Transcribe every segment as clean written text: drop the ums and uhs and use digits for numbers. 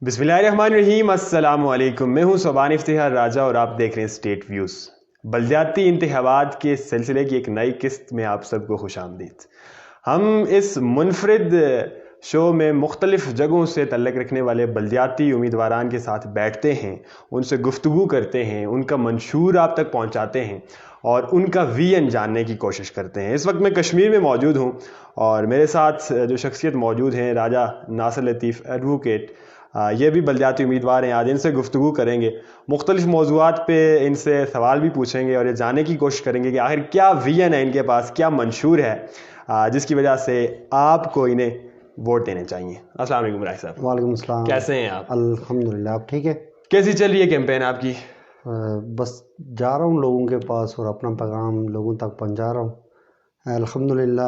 بسم اللہ الرحمن الرحیم، السلام علیکم۔ میں ہوں صوبان افتخار راجہ اور آپ دیکھ رہے ہیں اسٹیٹ ویوز۔ بلدیاتی انتخابات کے سلسلے کی ایک نئی قسط میں آپ سب کو خوش آمدید۔ ہم اس منفرد شو میں مختلف جگہوں سے تعلق رکھنے والے بلدیاتی امیدواران کے ساتھ بیٹھتے ہیں، ان سے گفتگو کرتے ہیں، ان کا منشور آپ تک پہنچاتے ہیں اور ان کا ویژن جاننے کی کوشش کرتے ہیں۔ اس وقت میں کشمیر میں موجود ہوں اور میرے ساتھ جو شخصیت موجود ہیں، راجہ ناصر لطیف ایڈوکیٹ، یہ بھی بلدیاتی امیدوار ہیں۔ آج ان سے گفتگو کریں گے، مختلف موضوعات پہ ان سے سوال بھی پوچھیں گے اور یہ جاننے کی کوشش کریں گے کہ آخر کیا ویژن ہے ان کے پاس، کیا منشور ہے جس کی وجہ سے آپ کو انہیں ووٹ دینے چاہیے۔ السلام علیکم راج صاحب۔ وعلیکم السلام۔ کیسے ہیں آپ؟ الحمدللہ، آپ ٹھیک ہے؟ کیسی چل رہی ہے کیمپین آپ کی؟ بس جا رہا ہوں لوگوں کے پاس اور اپنا پیغام لوگوں تک پہنچا رہا ہوں۔ الحمدللہ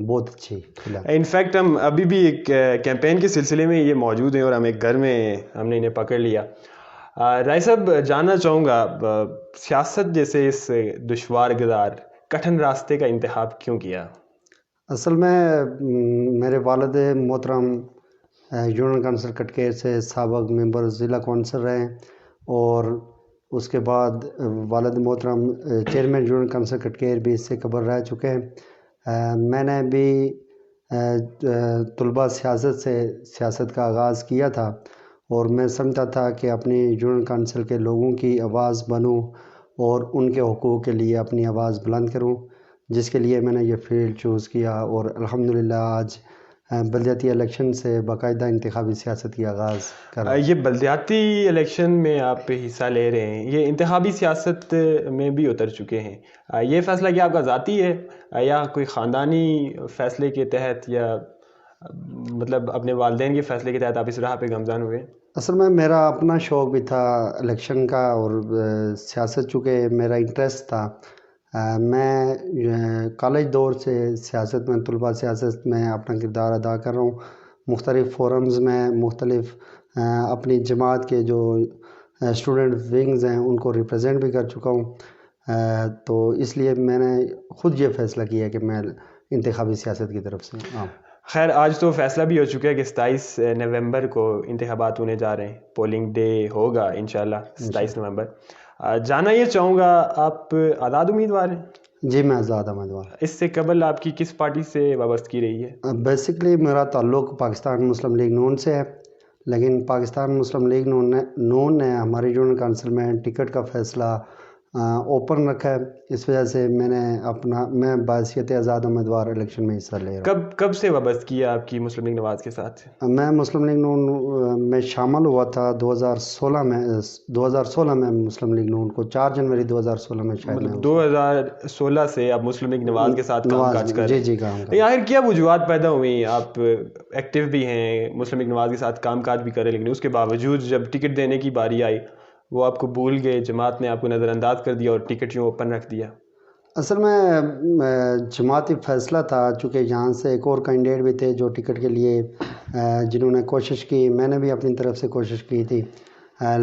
بہت اچھی فی الحال۔ انفیکٹ ہم ابھی بھی ایک کیمپین کے سلسلے میں یہ موجود ہیں اور ہم ایک گھر میں ہم نے انہیں پکڑ لیا۔ رائے صاحب، جاننا چاہوں گا سیاست جیسے اس دشوار گزار کٹھن راستے کا انتخاب کیوں کیا؟ اصل میں میرے والد محترم یونین کونسل کٹکیر سے سابق ممبر ضلع کونسل رہے ہیں اور اس کے بعد والد محترم چیئرمین یونین کونسل کٹکیر بھی اس سے قبل رہ چکے ہیں۔ میں نے بھی طلبہ سیاست کا آغاز کیا تھا اور میں سمجھتا تھا کہ اپنی یونین کونسل کے لوگوں کی آواز بنوں اور ان کے حقوق کے لیے اپنی آواز بلند کروں، جس کے لیے میں نے یہ فیلڈ چوز کیا اور الحمدللہ آج بلدیاتی الیکشن سے باقاعدہ انتخابی سیاست کی آغاز کر رہا ہوں۔ یہ بلدیاتی الیکشن میں آپ حصہ لے رہے ہیں، یہ انتخابی سیاست میں بھی اتر چکے ہیں۔ یہ فیصلہ کیا آپ کا ذاتی ہے یا کوئی خاندانی فیصلے کے تحت یا مطلب اپنے والدین کے فیصلے کے تحت آپ اس راہ پہ گامزن ہوئے؟ اصل میں میرا اپنا شوق بھی تھا الیکشن کا اور سیاست چونکہ میرا انٹرسٹ تھا۔ میں کالج دور سے سیاست میں طلبہ سیاست میں اپنا کردار ادا کر رہا ہوں۔ مختلف فورمز میں مختلف اپنی جماعت کے جو اسٹوڈنٹ ونگز ہیں ان کو ریپرزینٹ بھی کر چکا ہوں، تو اس لیے میں نے خود یہ فیصلہ کیا کہ میں انتخابی سیاست کی طرف سے ہاں۔ خیر، آج تو فیصلہ بھی ہو چکا ہے کہ 27 نومبر کو انتخابات ہونے جا رہے ہیں، پولنگ ڈے ہوگا انشاءاللہ 27 نومبر۔ جاننا یہ چاہوں گا، آپ آزاد امیدوار ہیں؟ جی، میں آزاد امیدوار۔ اس سے قبل آپ کی کس پارٹی سے وابستگی رہی ہے؟ بیسکلی میرا تعلق پاکستان مسلم لیگ نون سے ہے، لیکن پاکستان مسلم لیگ نون نے ہماری یونین کونسل میں ٹکٹ کا فیصلہ اوپن رکھا ہے، اس وجہ سے میں بحیثیت آزاد امیدوار الیکشن میں حصہ لے رہا ہوں۔ کب سے وابستگی ہے آپ کی مسلم لیگ نواز کے ساتھ؟ میں مسلم لیگ نون میں شامل ہوا تھا 2016 میں مسلم لیگ نون کو 4 جنوری 2016 میں شاید۔ مطلب 2016 سے آپ مسلم لیگ نواز کے ساتھ کام کاج کر رہے ہیں؟ جی کام کر۔ آخر کیا وجوہات پیدا ہوئی؟ آپ ایکٹیو بھی ہیں، مسلم لیگ نواز کے ساتھ کام کاج بھی کر رہے ہیں، لیکن اس کے باوجود جب ٹکٹ دینے کی باری آئی وہ آپ کو بھول گئے، جماعت نے آپ کو نظر انداز کر دیا اور ٹکٹ یوں اوپن رکھ دیا؟ اصل میں جماعتی فیصلہ تھا، چونکہ یہاں سے ایک اور کینڈیڈیٹ بھی تھے جو ٹکٹ کے لیے جنہوں نے کوشش کی، میں نے بھی اپنی طرف سے کوشش کی تھی،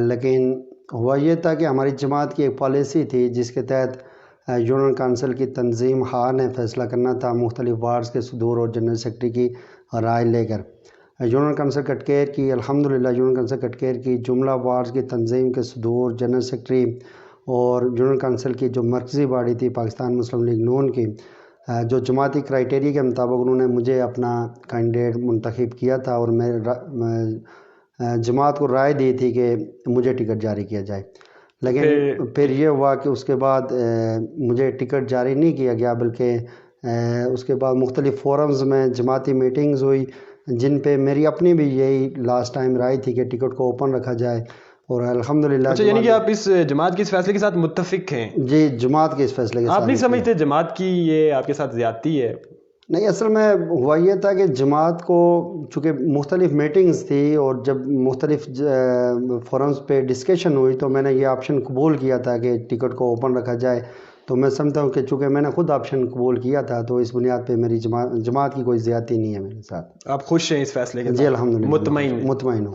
لیکن ہوا یہ تھا کہ ہماری جماعت کی ایک پالیسی تھی جس کے تحت یونین کونسل کی تنظیم نے فیصلہ کرنا تھا مختلف وارڈز کے صدور اور جنرل سیکرٹری کی رائے لے کر۔ یونین کونسل کٹکیر کی الحمدللہ یونین کونسل کٹکیر کی جملہ وارڈز کی تنظیم کے صدور، جنرل سیکرٹری اور یونین کونسل کی جو مرکزی باڈی تھی پاکستان مسلم لیگ نون کی، جو جماعتی کرائیٹیریا کے مطابق انہوں نے مجھے اپنا کینڈیڈیٹ منتخب کیا تھا اور جماعت کو رائے دی تھی کہ مجھے ٹکٹ جاری کیا جائے، لیکن پھر یہ ہوا کہ اس کے بعد مجھے ٹکٹ جاری نہیں کیا گیا، بلکہ اس کے بعد مختلف فورمز میں جماعتی میٹنگز ہوئی جن پہ میری اپنی بھی یہی لاسٹ ٹائم رائے تھی کہ ٹکٹ کو اوپن رکھا جائے، اور الحمدللہ۔ اچھا، یعنی کہ آپ اس جماعت کے اس فیصلے کے ساتھ متفق ہیں؟ جی، جماعت کے اس فیصلے کے ساتھ۔ آپ نہیں سمجھتے جماعت کی یہ آپ کے ساتھ زیادتی ہے؟ نہیں، اصل میں ہوا یہ تھا کہ جماعت کو چونکہ مختلف میٹنگز تھی اور جب مختلف فورمز پہ ڈسکشن ہوئی تو میں نے یہ آپشن قبول کیا تھا کہ ٹکٹ کو اوپن رکھا جائے، تو میں سمجھتا ہوں کہ چونکہ میں نے خود آپشن قبول کیا تھا تو اس بنیاد پہ میری جماعت کی کوئی زیادتی نہیں ہے میرے ساتھ۔ آپ خوش ہیں اس فیصلے کے ساتھ؟ جی الحمدللہ، مطمئن مطمئن ہوں۔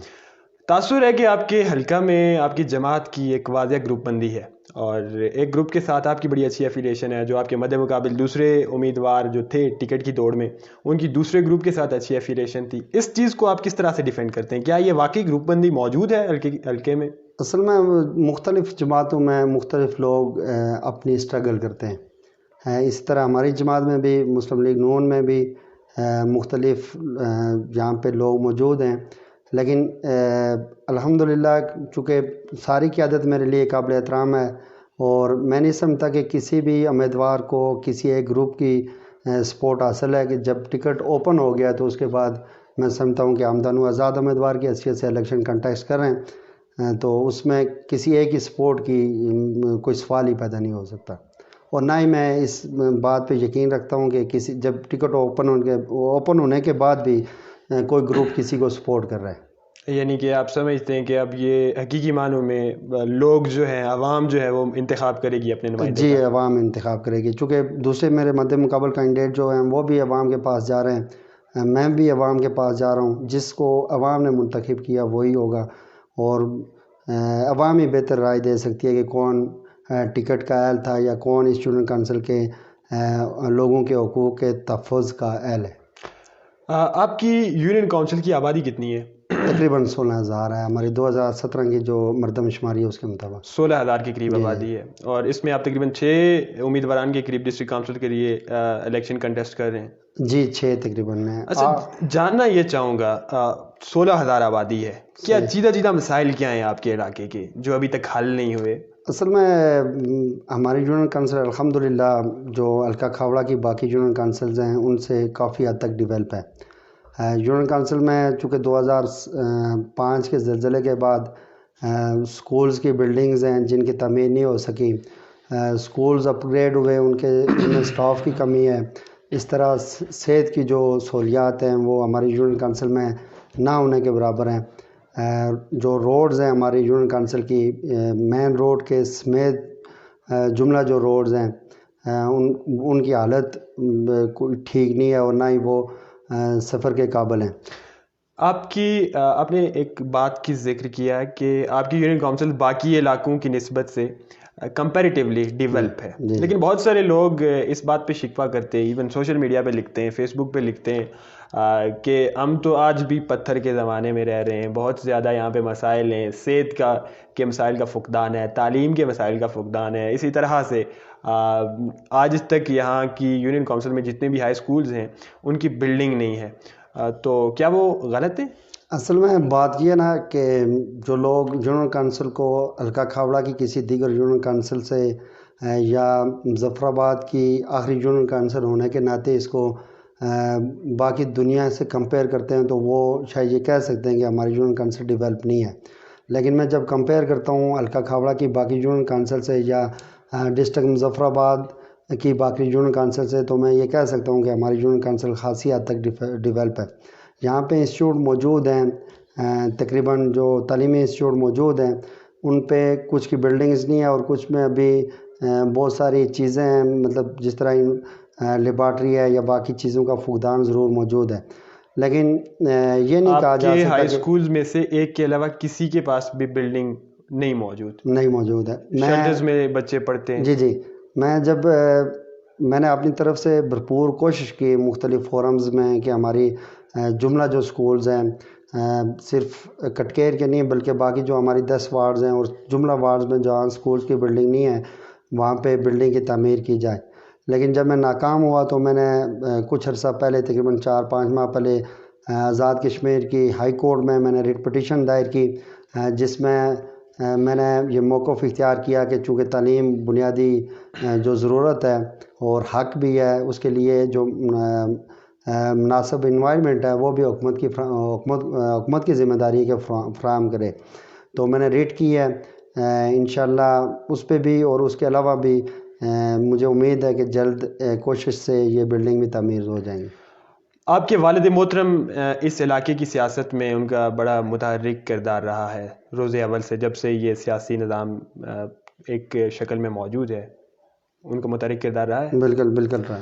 تاثر ہے کہ آپ کے حلقہ میں آپ کی جماعت کی ایک واضح گروپ بندی ہے اور ایک گروپ کے ساتھ آپ کی بڑی اچھی افیلیشن ہے، جو آپ کے مد مقابل دوسرے امیدوار جو تھے ٹکٹ کی دوڑ میں ان کی دوسرے گروپ کے ساتھ اچھی افیلیشن تھی. اس چیز کو آپ کس طرح سے ڈیفینڈ کرتے ہیں؟ کیا یہ واقعی گروپ بندی موجود ہے حلقے میں؟ اصل میں مختلف جماعتوں میں مختلف لوگ اپنی اسٹرگل کرتے ہیں. اس طرح ہماری جماعت میں بھی، مسلم لیگ نون میں بھی مختلف یہاں پہ لوگ موجود ہیں، لیکن الحمدللہ چونکہ ساری قیادت میرے لیے قابل احترام ہے، اور میں نہیں سمجھتا کہ کسی بھی امیدوار کو کسی ایک گروپ کی سپورٹ حاصل ہے کہ جب ٹکٹ اوپن ہو گیا تو اس کے بعد میں سمجھتا ہوں کہ آمدن و آزاد امیدوار کی حیثیت سے الیکشن کنٹیسٹ کر رہے ہیں، تو اس میں کسی ایک ہی سپورٹ کی کوئی سوال ہی پیدا نہیں ہو سکتا. اور نہ ہی میں اس بات پہ یقین رکھتا ہوں کہ جب ٹکٹ اوپن ہونے کے بعد بھی کوئی گروپ کسی کو سپورٹ کر رہا ہے. یعنی کہ آپ سمجھتے ہیں کہ اب یہ حقیقی معنوں میں لوگ جو ہیں، عوام جو ہے وہ انتخاب کرے گی اپنے نمائندے جی کا؟ عوام انتخاب کرے گی، چونکہ دوسرے میرے مد مقابل کینڈیڈیٹ جو ہیں وہ بھی عوام کے پاس جا رہے ہیں، میں بھی عوام کے پاس جا رہا ہوں. جس کو عوام نے منتخب کیا وہی ہوگا، اور عوام ہی بہتر رائے دے سکتی ہے کہ کون ٹکٹ کا اہل تھا یا کون اسٹوڈنٹ کونسل کے لوگوں کے حقوق کے تحفظ کا اہل ہے. آپ کی یونین کونسل کی آبادی کتنی ہے؟ تقریباً 16,000 ہے، ہماری 2017 کی جو مردم شماری ہے اس کے مطابق 16,000 کے قریب آبادی ہے، اور اس میں آپ تقریباً 6 امیدواران کے قریب ڈسٹرکٹ کونسل کے لیے الیکشن کنٹیسٹ کر رہے ہیں. جی 6 تقریباً ہیں. اچھا، جاننا یہ چاہوں گا 16,000 آبادی ہے، کیا جیدہ مسائل کیا ہیں آپ کے علاقے کے جو ابھی تک حل نہیں ہوئے؟ اصل میں ہماری یونین کونسل الحمدللہ جو حلقہ کھاوڑہ کی باقی یونین کونسلز ہیں ان سے کافی حد تک ڈیولپ ہے. یونین کونسل میں چونکہ 2005 کے زلزلے کے بعد سکولز کی بلڈنگز ہیں جن کی تعمیر نہیں ہو سکی، سکولز اپ گریڈ ہوئے، ان میں سٹاف کی کمی ہے. اس طرح صحت کی جو سہولیات ہیں وہ ہماری یونین کونسل میں نہ ہونے کے برابر ہیں. جو روڈز ہیں ہماری یونین کونسل کی، مین روڈ کے سمیت جملہ جو روڈز ہیں ان کی حالت کوئی ٹھیک نہیں ہے، اور نہ ہی وہ سفر کے قابل ہیں. آپ نے ایک بات کی ذکر کیا کہ آپ کی یونین کونسل باقی علاقوں کی نسبت سے کمپیریٹیولی ڈیولپ ہے، لیکن بہت سارے لوگ اس بات پہ شکوہ کرتے ہیں، ایون سوشل میڈیا پہ لکھتے ہیں، فیس بک پہ لکھتے ہیں کہ ہم تو آج بھی پتھر کے زمانے میں رہ رہے ہیں، بہت زیادہ یہاں پہ مسائل ہیں، صحت کے مسائل کا فقدان ہے، تعلیم کے مسائل کا فقدان ہے. اسی طرح سے آج تک یہاں کی یونین کونسل میں جتنے بھی ہائی سکولز ہیں ان کی بلڈنگ نہیں ہے، تو کیا وہ غلط ہیں؟ اصل میں بات یہ نا کہ جو لوگ یونین کونسل کو حلقہ کھاوڑہ کی کسی دیگر یونین کونسل سے یا مظفر آباد کی آخری یونین کونسل ہونے کے ناطے اس کو باقی دنیا سے کمپیئر کرتے ہیں تو وہ شاید یہ کہہ سکتے ہیں کہ ہماری یونین کونسل ڈیولپ نہیں ہے. لیکن میں جب کمپیئر کرتا ہوں حلقہ کھاوڑہ کی باقی یونین کونسل سے یا ڈسٹرکٹ مظفر آباد کی باقی یونین کونسل سے، تو میں یہ کہہ سکتا ہوں کہ ہماری یونین کونسل خاصی حد تک ڈیولپ ہے. یہاں پہ انسٹیٹیوٹ موجود ہیں، تقریباً جو تعلیمی انسٹیٹیوٹ موجود ہیں ان پہ کچھ کی بلڈنگز نہیں ہیں، اور کچھ میں ابھی بہت ساری چیزیں ہیں، مطلب جس طرح لیبارٹری ہے یا باقی چیزوں کا فقدان ضرور موجود ہے. لیکن یہ نہیں کہا جا سکتا سکتا ہائی کہ سکولز میں سے ایک کے علاوہ کسی کے پاس بھی بلڈنگ نہیں موجود ہے. شیلٹرز میں بچے پڑھتے ہیں. جی میں نے اپنی طرف سے بھرپور کوشش کی مختلف فورمز میں کہ ہماری جملہ جو سکولز ہیں، صرف کٹکیر کے نہیں بلکہ باقی جو ہماری 10 وارڈز ہیں اور جملہ وارڈز میں جہاں سکولز کی بلڈنگ نہیں ہے وہاں پہ بلڈنگ کی تعمیر کی جائے. لیکن جب میں ناکام ہوا تو میں نے کچھ عرصہ پہلے تقریباً 4-5 ماہ پہلے آزاد کشمیر کی ہائی کورٹ میں نے ریٹ پٹیشن دائر کی، جس میں میں نے یہ موقف اختیار کیا کہ چونکہ تعلیم بنیادی جو ضرورت ہے اور حق بھی ہے، اس کے لیے جو مناسب انوائرمنٹ ہے وہ بھی حکومت کی ذمہ داری ہے کہ فراہم کرے. تو میں نے ریٹ کی ہے، انشاءاللہ اس پہ بھی اور اس کے علاوہ بھی مجھے امید ہے کہ جلد کوشش سے یہ بلڈنگ بھی تعمیر ہو جائیں گی. آپ کے والد محترم اس علاقے کی سیاست میں ان کا بڑا متحرک کردار رہا ہے روز اول سے، جب سے یہ سیاسی نظام ایک شکل میں موجود ہے ان کا متحرک کردار رہا ہے. بالکل رہا ہے.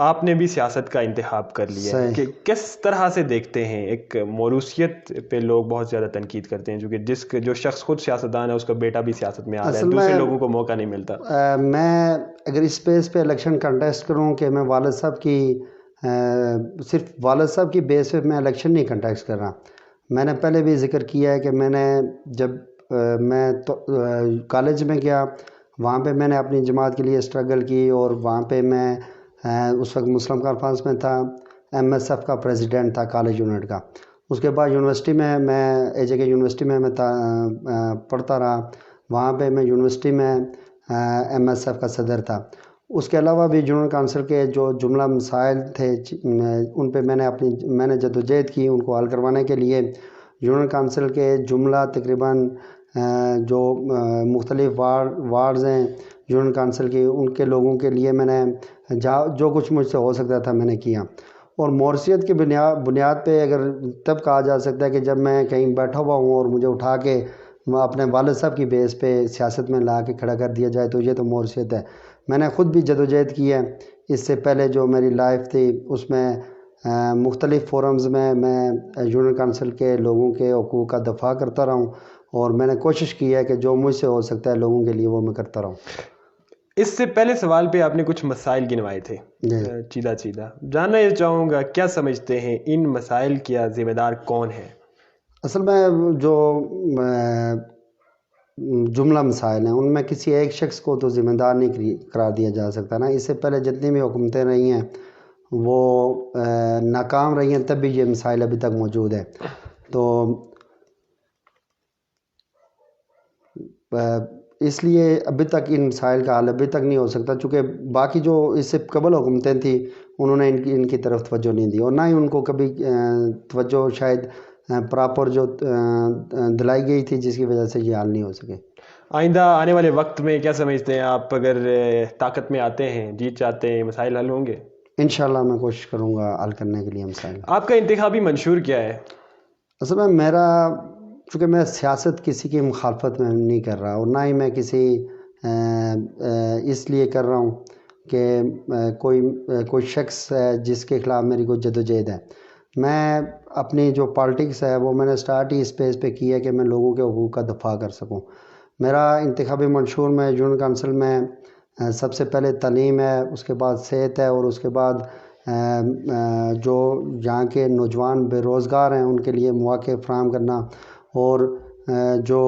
آپ نے بھی سیاست کا انتخاب کر لیا ہے، کہ کس طرح سے دیکھتے ہیں ایک موروثیت پہ لوگ بہت زیادہ تنقید کرتے ہیں، جو شخص خود سیاستدان ہے اس کا بیٹا بھی سیاست میں آ رہا ہے، دوسرے لوگوں کو موقع نہیں ملتا. میں اگر اس بیس پہ الیکشن کنٹیسٹ کروں کہ میں والد صاحب کی صرف والد صاحب کی بیس پہ میں الیکشن نہیں کنٹیسٹ کر رہا. میں نے پہلے بھی ذکر کیا ہے کہ میں نے جب میں کالج میں گیا وہاں پہ میں نے اپنی جماعت کے لیے اسٹرگل کی، اور وہاں پہ میں اس وقت مسلم کانفرنس میں تھا، ایم ایس ایف کا پریزیڈنٹ تھا کالج یونٹ کا. اس کے بعد یونیورسٹی میں اے جے کے یونیورسٹی میں پڑھتا رہا، وہاں پہ میں یونیورسٹی میں ایم ایس ایف کا صدر تھا. اس کے علاوہ بھی جنرل کونسل کے جو جملہ مسائل تھے ان پہ میں نے جدوجہد کی ان کو حل کروانے کے لیے. جنرل کونسل کے جملہ تقریباً جو مختلف وارڈز ہیں جنرل کونسل کی، ان کے لوگوں کے لیے میں نے جو کچھ مجھ سے ہو سکتا تھا میں نے کیا. اور موروثیت کی بنیاد پہ اگر تب کہا جا سکتا ہے کہ جب میں کہیں بیٹھا ہوا ہوں اور مجھے اٹھا کے اپنے والد صاحب کی بیس پہ سیاست میں لا کے کھڑا کر دیا جائے تو یہ تو موروثیت ہے. میں نے خود بھی جدوجہد کی ہے. اس سے پہلے جو میری لائف تھی اس میں مختلف فورمز میں جنرل کونسل کے لوگوں کے حقوق کا دفاع کرتا رہا ہوں، اور میں نے کوشش کی ہے کہ جو مجھ سے ہو سکتا ہے لوگوں کے لیے وہ میں کرتا رہا ہوں. اس سے پہلے سوال پہ آپ نے کچھ مسائل گنوائے تھے چیدہ. جاننا یہ چاہوں گا کیا سمجھتے ہیں ان مسائل کیا ذمہ دار کون ہے؟ اصل میں جو جملہ مسائل ہیں ان میں کسی ایک شخص کو تو ذمہ دار نہیں قرار دیا جا سکتا نا. اس سے پہلے جتنی بھی حکومتیں رہی ہیں وہ ناکام رہی ہیں، تب بھی یہ مسائل ابھی تک موجود ہیں. تو اس لیے ابھی تک ان مسائل کا حل ابھی تک نہیں ہو سکتا، چونکہ باقی جو اس سے قبل حکومتیں تھیں انہوں نے ان کی طرف توجہ نہیں دی، اور نہ ہی ان کو کبھی توجہ شاید پراپر جو دلائی گئی تھی جس کی وجہ سے یہ حل نہیں ہو سکے. آئندہ آنے والے وقت میں کیا سمجھتے ہیں آپ، اگر طاقت میں آتے ہیں، جیت جاتے ہیں، مسائل حل ہوں گے؟ انشاءاللہ میں کوشش کروں گا حل کرنے کے لیے مسائل. آپ کا انتخابی منشور کیا ہے؟ اصل میں چونکہ میں سیاست کسی کی مخالفت میں نہیں کر رہا، اور نہ ہی میں کسی اس لیے کر رہا ہوں کہ کوئی شخص ہے جس کے خلاف میری کوئی جدوجہد ہے. میں اپنی جو پالیٹکس ہے وہ میں نے سٹارٹ ہی اس پیس پہ کی ہے کہ میں لوگوں کے حقوق کا دفاع کر سکوں. میرا انتخابی منشور میں جنرل کونسل میں سب سے پہلے تعلیم ہے، اس کے بعد صحت ہے، اور اس کے بعد جو یہاں کے نوجوان بے روزگار ہیں ان کے لیے مواقع فراہم کرنا، اور جو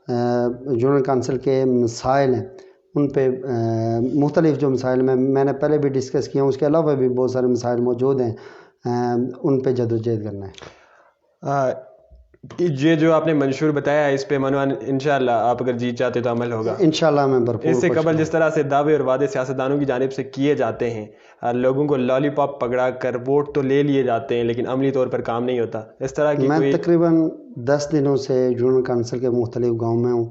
جنرل کونسل کے مسائل ہیں ان پہ مختلف جو مسائل میں نے پہلے بھی ڈسکس کیا ہوں، اس کے علاوہ بھی بہت سارے مسائل موجود ہیں، ان پہ جدوجہد کرنا ہے. یہ جو آپ نے منشور بتایا ہے اس پہ منوان انشاءاللہ آپ اگر جیت جاتے تو عمل ہوگا انشاءاللہ. میں بھرپور اس سے قبل جس طرح سے دعوے اور وعدے سیاستدانوں کی جانب سے کیے جاتے ہیں، لوگوں کو لالی پاپ پکڑا کر ووٹ تو لے لیے جاتے ہیں لیکن عملی طور پر کام نہیں ہوتا، اس طرح کی میں تقریباً 10 دنوں سے جنرل کونسل کے مختلف گاؤں میں ہوں.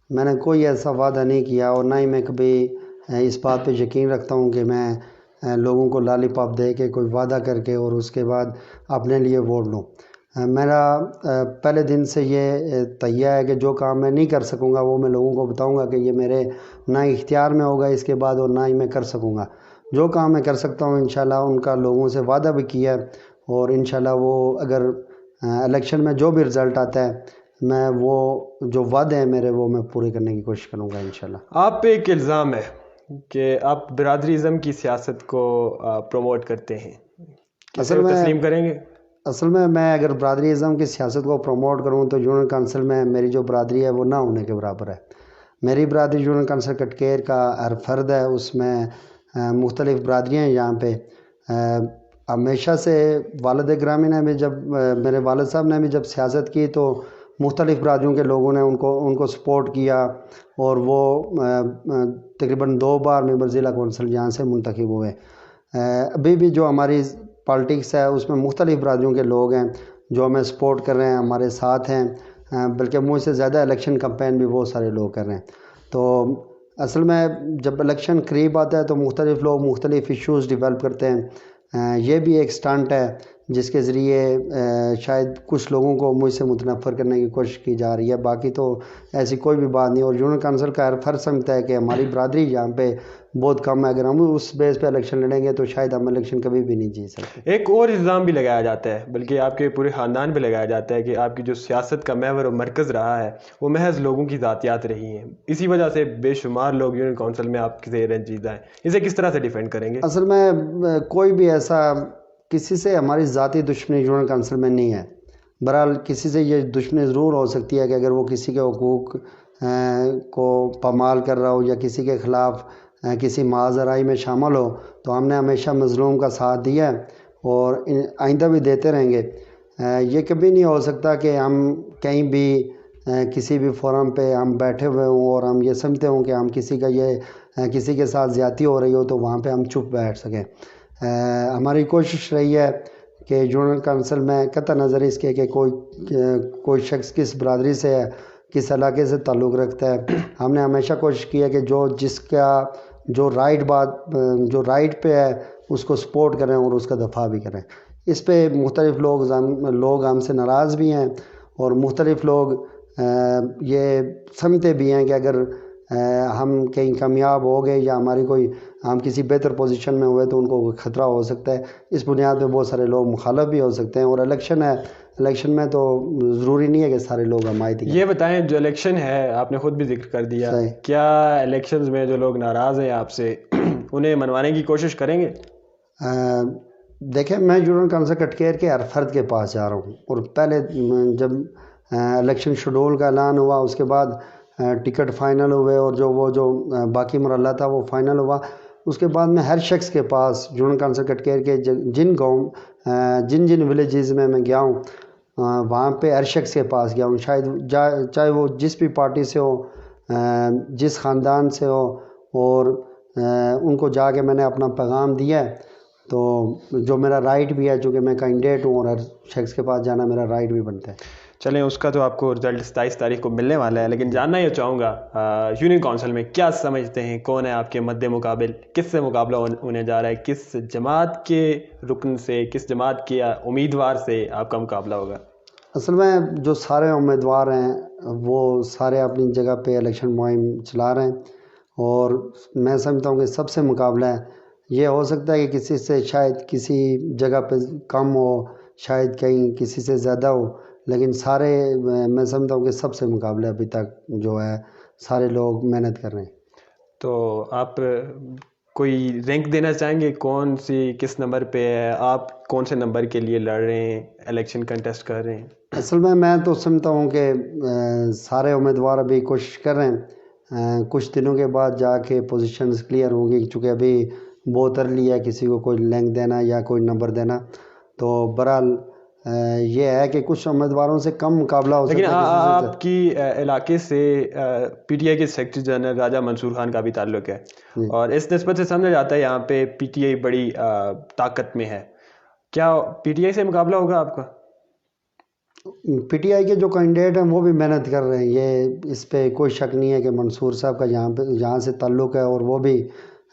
میں نے کوئی ایسا وعدہ نہیں کیا، اور نہ ہی میں کبھی اس بات پہ یقین رکھتا ہوں کہ میں لوگوں کو لالی پاپ دے کے کوئی وعدہ کر کے اور اس کے بعد اپنے لیے ووٹ لوں. میرا پہلے دن سے یہ تہیہ ہے کہ جو کام میں نہیں کر سکوں گا وہ میں لوگوں کو بتاؤں گا کہ یہ میرے نہ اختیار میں ہوگا اس کے بعد، اور نہ ہی میں کر سکوں گا. جو کام میں کر سکتا ہوں انشاءاللہ ان کا لوگوں سے وعدہ بھی کیا ہے، اور انشاءاللہ وہ اگر الیکشن میں جو بھی رزلٹ آتا ہے میں وہ جو وعدے ہیں میرے وہ میں پورے کرنے کی کوشش کروں گا انشاءاللہ. آپ پہ ایک الزام ہے کہ آپ برادری ازم کی سیاست کو پروموٹ کرتے ہیں، تسلیم کریں گے؟ اصل میں اگر برادری ازم کی سیاست کو پروموٹ کروں تو جنرل کونسل میں میری جو برادری ہے وہ نہ ہونے کے برابر ہے. میری برادری جنرل کونسل کٹکیر کا ہر فرد ہے، اس میں مختلف برادریاں ہیں. یہاں پہ ہمیشہ سے والد گرامی نے بھی میرے والد صاحب نے بھی جب سیاست کی تو مختلف برادریوں کے لوگوں نے ان کو سپورٹ کیا، اور وہ تقریباً 2 بار ممبر ضلع کونسل یہاں سے منتخب ہوئے. ابھی بھی جو ہماری پالیٹکس ہے اس میں مختلف برادریوں کے لوگ ہیں جو ہمیں سپورٹ کر رہے ہیں، ہمارے ساتھ ہیں، بلکہ مجھ سے زیادہ الیکشن کمپین بھی بہت سارے لوگ کر رہے ہیں. تو اصل میں جب الیکشن قریب آتا ہے تو مختلف لوگ مختلف ایشوز ڈیولپ کرتے ہیں. یہ بھی ایک سٹنٹ ہے جس کے ذریعے شاید کچھ لوگوں کو مجھ سے متنفر کرنے کی کوشش کی جا رہی ہے. باقی تو ایسی کوئی بھی بات نہیں. اور یونین کونسل کا ہر فرد سمجھتا ہے کہ ہماری برادری یہاں پہ بہت کم ہے. اگر ہم اس بیس پہ الیکشن لڑیں گے تو شاید ہم الیکشن کبھی بھی نہیں جیت سکتے. ایک اور الزام بھی لگایا جاتا ہے, بلکہ آپ کے پورے خاندان پہ لگایا جاتا ہے, کہ آپ کی جو سیاست کا محور و مرکز رہا ہے وہ محض لوگوں کی ذاتیات رہی ہیں. اسی وجہ سے بے شمار لوگ یونین کونسل میں آپ کے رنجیدہ ہیں. اسے کس طرح سے ڈیفینڈ کریں گے؟ اصل میں کوئی بھی ایسا کسی سے ہماری ذاتی دشمنی یونین کونسل میں نہیں ہے. بہرحال کسی سے یہ دشمنی ضرور ہو سکتی ہے کہ اگر وہ کسی کے حقوق کو پامال کر رہا ہو یا کسی کے خلاف کسی معاذرائی میں شامل ہو, تو ہم نے ہمیشہ مظلوم کا ساتھ دیا ہے اور آئندہ بھی دیتے رہیں گے. یہ کبھی نہیں ہو سکتا کہ ہم کہیں بھی کسی بھی فورم پہ ہم بیٹھے ہوئے ہوں اور ہم یہ سمجھتے ہوں کہ ہم کسی کے ساتھ زیادتی ہو رہی ہو تو وہاں پہ ہم چپ بیٹھ سکیں. ہماری کوشش رہی ہے کہ یونین کونسل میں قطع نظر اس کے کہ کوئی شخص کس برادری سے ہے, کس علاقے سے تعلق رکھتا ہے, ہم نے ہمیشہ کوشش کی ہے کہ جس کا جو رائٹ پہ ہے اس کو سپورٹ کریں اور اس کا دفاع بھی کریں. اس پہ مختلف لوگ ہم سے ناراض بھی ہیں اور مختلف لوگ یہ سمجھتے بھی ہیں کہ اگر ہم کہیں کامیاب ہو گئے یا ہم کسی بہتر پوزیشن میں ہوئے تو ان کو خطرہ ہو سکتا ہے. اس بنیاد پہ بہت سارے لوگ مخالف بھی ہو سکتے ہیں. اور الیکشن میں تو ضروری نہیں ہے کہ سارے لوگ حمایتی کریں. یہ بتائیں, جو الیکشن ہے آپ نے خود بھی ذکر کر دیا, کیا الیکشنز میں جو لوگ ناراض ہیں آپ سے انہیں منوانے کی کوشش کریں گے؟ دیکھیں, میں یونین کونسل کٹکیر کے ہر فرد کے پاس جا رہا ہوں اور پہلے جب الیکشن شیڈول کا اعلان ہوا اس کے بعد ٹکٹ فائنل ہوئے اور جو باقی مرحلہ تھا وہ فائنل ہوا, اس کے بعد میں ہر شخص کے پاس یونین کونسل کٹکیر کے جن ولیجز میں گیا ہوں وہاں پہ ہر شخص کے پاس گیا ہوں, شاید چاہے وہ جس بھی پارٹی سے ہو, جس خاندان سے ہو, اور ان کو جا کے میں نے اپنا پیغام دیا ہے. تو جو میرا رائٹ بھی ہے, چونکہ میں کینڈیڈیٹ ہوں اور ہر شخص کے پاس جانا میرا رائٹ بھی بنتا ہے. چلیں, اس کا تو آپ کو رزلٹ 27 تاریخ کو ملنے والا ہے, لیکن جاننا یہ چاہوں گا یونین کونسل میں کیا سمجھتے ہیں, کون ہے آپ کے مد مقابل, کس سے مقابلہ ہونے جا رہا ہے, کس جماعت کے رکن سے, کس جماعت کے امیدوار سے آپ کا مقابلہ ہوگا؟ اصل میں جو سارے امیدوار ہیں وہ سارے اپنی جگہ پہ الیکشن مہم چلا رہے ہیں اور میں سمجھتا ہوں کہ سب سے مقابلہ ہے. یہ ہو سکتا ہے کہ کسی سے شاید کسی جگہ پہ کم ہو, شاید کہیں کسی سے زیادہ ہو, لیکن سارے میں سمجھتا ہوں کہ سب سے مقابلہ ابھی تک جو ہے سارے لوگ محنت کر رہے ہیں. تو آپ کوئی رینک دینا چاہیں گے, کس نمبر پہ ہے, آپ کون سے نمبر کے لیے لڑ رہے ہیں, الیکشن کنٹیسٹ کر رہے ہیں؟ اصل میں تو سمجھتا ہوں کہ سارے امیدوار ابھی کوشش کر رہے ہیں. کچھ دنوں کے بعد جا کے پوزیشنز کلیئر ہوں گی, چونکہ ابھی بہت ارلی ہے کسی کو کوئی لینک دینا یا کوئی نمبر دینا. تو بہرحال یہ ہے کہ کچھ امیدواروں سے کم مقابلہ ہو سکتا ہے. لیکن آپ کی علاقے سے پی ٹی آئی کے سیکرٹری جنرل راجہ منصور خان کا بھی تعلق ہے, اور اس نسبت سے سمجھا جاتا ہے یہاں پہ پی ٹی آئی بڑی طاقت میں ہے. کیا پی ٹی آئی سے مقابلہ ہوگا آپ کا؟ پی ٹی آئی کے جو کینڈیڈیٹ ہیں وہ بھی محنت کر رہے ہیں, یہ اس پہ کوئی شک نہیں ہے کہ منصور صاحب کا یہاں سے تعلق ہے, اور وہ بھی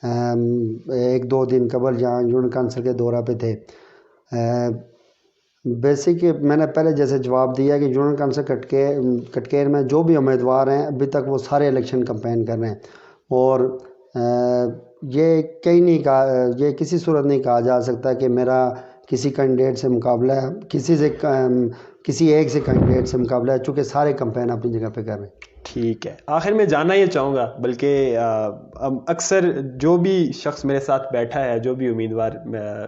1-2 دن قبل یہاں یونین کونسل کے دورہ پہ تھے. بیسک میں نے پہلے جیسے جواب دیا کہ یونین کونسل کٹکیر میں جو بھی امیدوار ہیں ابھی تک وہ سارے الیکشن کمپین کر رہے ہیں, اور یہ کسی صورت نہیں کہا جا سکتا کہ میرا کسی کینڈیڈیٹ سے مقابلہ ہے, کسی ایک سے کینڈیڈیٹ سے مقابلہ ہے, چونکہ سارے کمپین اپنی جگہ پہ کر رہے ہیں. ٹھیک ہے, آخر میں جاننا یہ چاہوں گا, بلکہ اکثر جو بھی شخص میرے ساتھ بیٹھا ہے, جو بھی امیدوار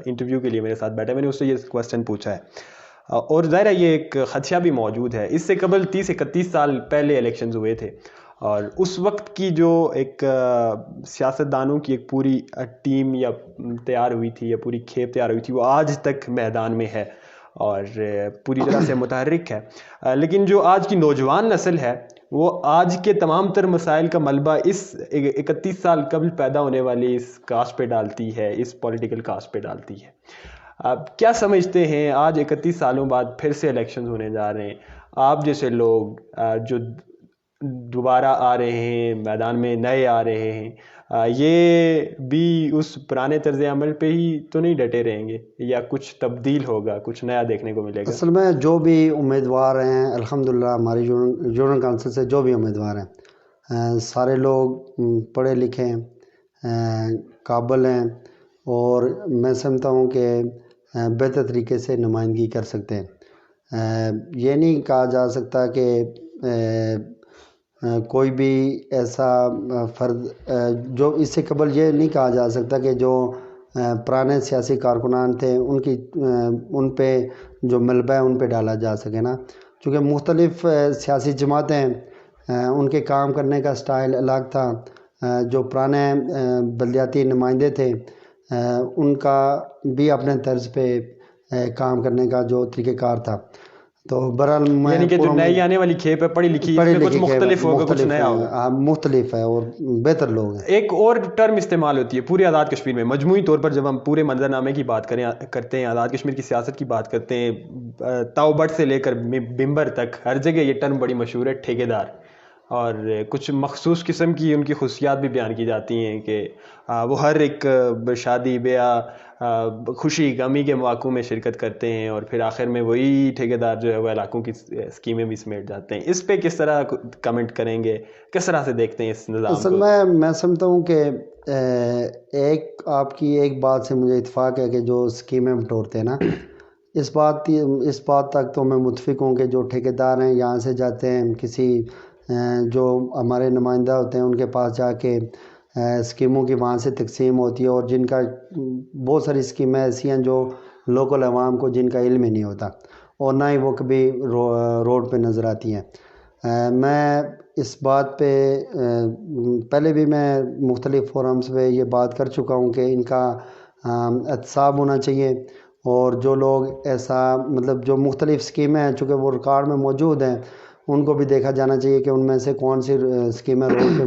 انٹرویو کے لیے میرے ساتھ بیٹھا ہے, میں نے اس سے یہ کویسچن پوچھا ہے, اور ظاہر ہے یہ ایک خدشہ بھی موجود ہے. اس سے قبل 30-31 سال پہلے الیکشنز ہوئے تھے, اور اس وقت کی جو ایک سیاستدانوں کی ایک پوری ٹیم یا تیار ہوئی تھی, یا پوری کھیپ تیار ہوئی تھی, وہ آج تک میدان میں ہے اور پوری طرح سے متحرک ہے. لیکن جو آج کی نوجوان نسل ہے وہ آج کے تمام تر مسائل کا ملبہ اس 31 سال قبل پیدا ہونے والی اس کاسٹ پہ ڈالتی ہے, اس پولیٹیکل کاسٹ پہ ڈالتی ہے. آپ کیا سمجھتے ہیں, آج 31 سالوں بعد پھر سے الیکشنز ہونے جا رہے ہیں, آپ جیسے لوگ جو دوبارہ آ رہے ہیں میدان میں، نئے آ رہے ہیں، یہ بھی اس پرانے طرز عمل پہ ہی تو نہیں ڈٹے رہیں گے، یا کچھ تبدیل ہوگا، کچھ نیا دیکھنے کو ملے گا؟ اصل میں جو بھی امیدوار ہیں الحمدللہ ہماری جنرل کونسل سے جو بھی امیدوار ہیں سارے لوگ پڑھے لکھے ہیں، قابل ہیں، اور میں سمجھتا ہوں کہ بہتر طریقے سے نمائندگی کر سکتے ہیں۔ یہ نہیں کہا جا سکتا کہ کوئی بھی ایسا فرد جو اس سے قبل یہ نہیں کہا جا سکتا کہ جو پرانے سیاسی کارکنان تھے ان پہ جو ملبہ ہے ان پہ ڈالا جا سکے نا، چونکہ مختلف سیاسی جماعتیں ان کے کام کرنے کا سٹائل الگ تھا۔ جو پرانے بلدیاتی نمائندے تھے ان کا بھی اپنے طرز پہ کام کرنے کا جو طریقہ کار تھا، تو بہرحال میں یعنی کہ جو نئی آنے والی کھیپ ہے پڑھی لکھی، اس میں کچھ مختلف ہوگا، کچھ نیا ہوگا، مختلف ہے اور بہتر لوگ ہیں۔ ایک اور ٹرم استعمال ہوتی ہے پورے آزاد کشمیر میں، مجموعی طور پر جب ہم پورے منظرنامے کی بات کرتے ہیں، آزاد کشمیر کی سیاست کی بات کرتے ہیں، تاؤ بٹ سے لے کر بمبر تک ہر جگہ یہ ٹرم بڑی مشہور ہے، ٹھیکیدار، اور کچھ مخصوص قسم کی ان کی خصوصیات بھی بیان کی جاتی ہیں کہ وہ ہر ایک شادی بیاہ خوشی غمی کے مواقع میں شرکت کرتے ہیں، اور پھر آخر میں وہی ٹھیکیدار جو ہے وہ علاقوں کی اسکیمیں بھی سمیٹ جاتے ہیں۔ اس پہ کس طرح کمنٹ کریں گے، کس طرح سے دیکھتے ہیں اس نظام اصل کو؟ میں سمجھتا ہوں کہ آپ کی ایک بات سے مجھے اتفاق ہے کہ جو اسکیمیں بٹورتے ہیں نا، اس بات تک تو میں متفق ہوں کہ جو ٹھیکیدار ہیں یہاں سے جاتے ہیں کسی جو ہمارے نمائندہ ہوتے ہیں ان کے پاس جا کے اسکیموں کی وہاں سے تقسیم ہوتی ہے، اور جن کا بہت ساری اسکیمیں ایسی ہیں جو لوکل عوام کو جن کا علم ہی نہیں ہوتا، اور نہ ہی وہ کبھی روڈ پہ نظر آتی ہیں۔ میں اس بات پہ پہلے بھی میں مختلف فورمز پہ یہ بات کر چکا ہوں کہ ان کا احتساب ہونا چاہیے، اور جو لوگ ایسا مطلب جو مختلف اسکیمیں ہیں چونکہ وہ ریکارڈ میں موجود ہیں ان کو بھی دیکھا جانا چاہیے کہ ان میں سے کون سی اسکیمیں روڈ پہ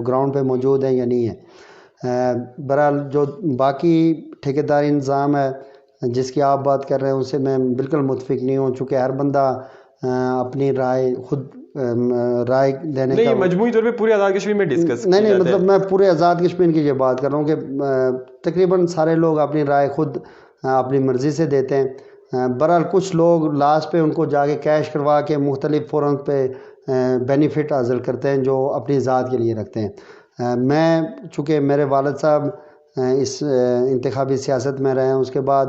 گراؤنڈ پہ موجود ہیں یا نہیں ہیں۔ بہرحال جو باقی ٹھیکیداری نظام ہے جس کی آپ بات کر رہے ہیں اس سے میں بالکل متفق نہیں ہوں، چونکہ ہر بندہ اپنی رائے خود رائے دینے کا مجموعی طور پہ پورے آزاد کشمیر میں ڈسکس نہیں مطلب میں پورے آزاد کشمیر کی یہ بات کر رہا ہوں کہ تقریباً سارے لوگ اپنی رائے خود اپنی مرضی سے دیتے ہیں۔ بہرحال کچھ لوگ لاسٹ پہ ان کو جا کے کیش کروا کے مختلف فورم پہ بینیفٹ حاصل کرتے ہیں جو اپنی ذات کے لیے رکھتے ہیں۔ میں چونکہ میرے والد صاحب اس انتخابی سیاست میں رہے ہیں، اس کے بعد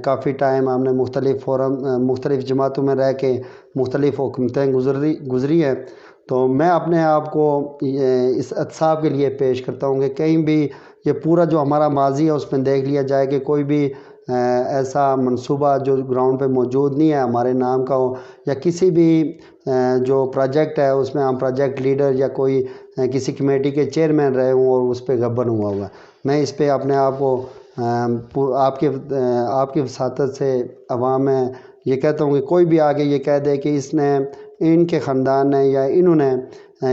کافی ٹائم ہم نے مختلف جماعتوں میں رہ کے مختلف حکومتیں گزری ہیں، تو میں اپنے آپ کو اس احتساب کے لیے پیش کرتا ہوں کہ کہیں بھی یہ پورا جو ہمارا ماضی ہے اس میں دیکھ لیا جائے کہ کوئی بھی ایسا منصوبہ جو گراؤنڈ پہ موجود نہیں ہے ہمارے نام کا ہو، یا کسی بھی جو پروجیکٹ ہے اس میں ہم پروجیکٹ لیڈر یا کوئی کسی کمیٹی کے چیئرمین رہے ہوں اور اس پہ غبن ہوا میں اس پہ اپنے آپ کو آپ کے وساطت سے عوام میں یہ کہتا ہوں کہ کوئی بھی آگے یہ کہہ دے کہ اس نے ان کے خاندان نے یا انہوں نے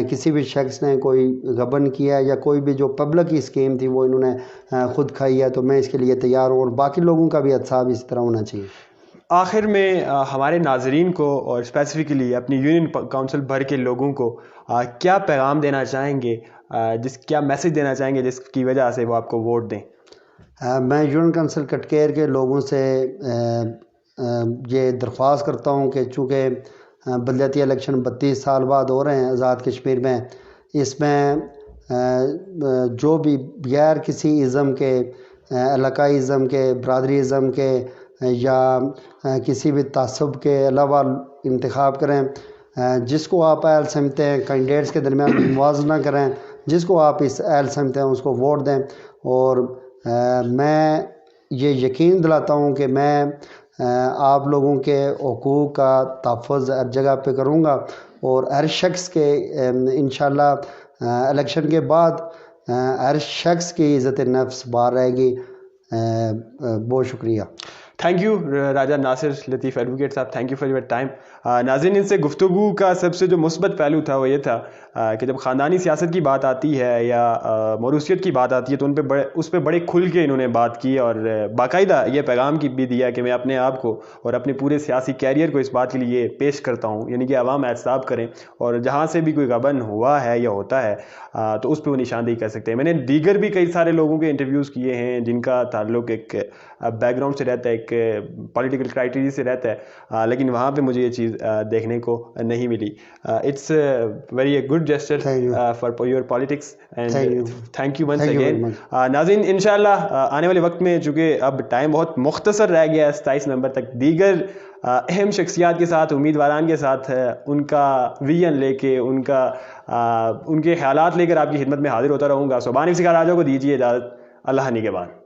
کسی بھی شخص نے کوئی غبن کیا یا کوئی بھی جو پبلک کی اسکیم تھی وہ انہوں نے خود کھائی ہے، تو میں اس کے لیے تیار ہوں، اور باقی لوگوں کا بھی احتساب اسی طرح ہونا چاہیے۔ آخر میں ہمارے ناظرین کو اور اسپیسیفکلی اپنی یونین کونسل بھر کے لوگوں کو کیا پیغام دینا چاہیں گے، کیا میسج دینا چاہیں گے جس کی وجہ سے وہ آپ کو ووٹ دیں؟ میں یونین کونسل کٹکیر کے لوگوں سے یہ درخواست کرتا ہوں کہ چونکہ بلدیاتی الیکشن 32 سال بعد ہو رہے ہیں آزاد کشمیر میں، اس میں جو بھی بغیر کسی ازم کے، علاقائی ازم کے، برادری ازم کے یا کسی بھی تعصب کے علاوہ انتخاب کریں، جس کو آپ اہل سمجھتے ہیں کینڈیڈیٹس کے درمیان موازنہ کریں، جس کو آپ اس اہل سمجھتے ہیں اس کو ووٹ دیں، اور میں یہ یقین دلاتا ہوں کہ میں آپ لوگوں کے حقوق کا تحفظ ہر جگہ پہ کروں گا، اور ہر شخص کے انشاءاللہ الیکشن کے بعد ہر شخص کی عزت نفس باہر رہے گی۔ بہت شکریہ۔ Thank you Raja Nasir Latif advocate صاحب، thank you for your time. ناظرین ان سے گفتگو کا سب سے جو مثبت پہلو تھا وہ یہ تھا کہ جب خاندانی سیاست کی بات آتی ہے یا موروثیت کی بات آتی ہے تو اس پہ بڑے کھل کے انہوں نے بات کی اور باقاعدہ یہ پیغام کی بھی دیا کہ میں اپنے آپ کو اور اپنے پورے سیاسی کیریئر کو اس بات کے لیے پیش کرتا ہوں، یعنی کہ عوام احتساب کریں اور جہاں سے بھی کوئی غبن ہوا ہے یا ہوتا ہے تو اس پہ وہ نشاندہی کر سکتے ہیں۔ میں نے دیگر بھی کئی سارے لوگوں کے انٹرویوز کیے ہیں جن کا تعلق ایک بیک گراؤنڈ سے رہتا ہے، ایک پولیٹیکل کرائٹیریا سے رہتا ہے، لیکن وہاں پہ مجھے یہ چیز دیکھنے کو نہیں ملی۔ It's very a good gesture for your politics and thank you once again. ناظرین انشاءاللہ آنے والے وقت میں چونکہ اب ٹائم بہت مختصر رہ گیا ہے 27 نومبر تک، دیگر اہم شخصیات کے ساتھ، امیدواران کے ساتھ ان کا ویژن لے کے ان کے خیالات لے کر آپ کی خدمت میں حاضر ہوتا رہوں گا۔ صوبان افتخار راجہ کو دیجیے اجازت، اللہ نگہبان۔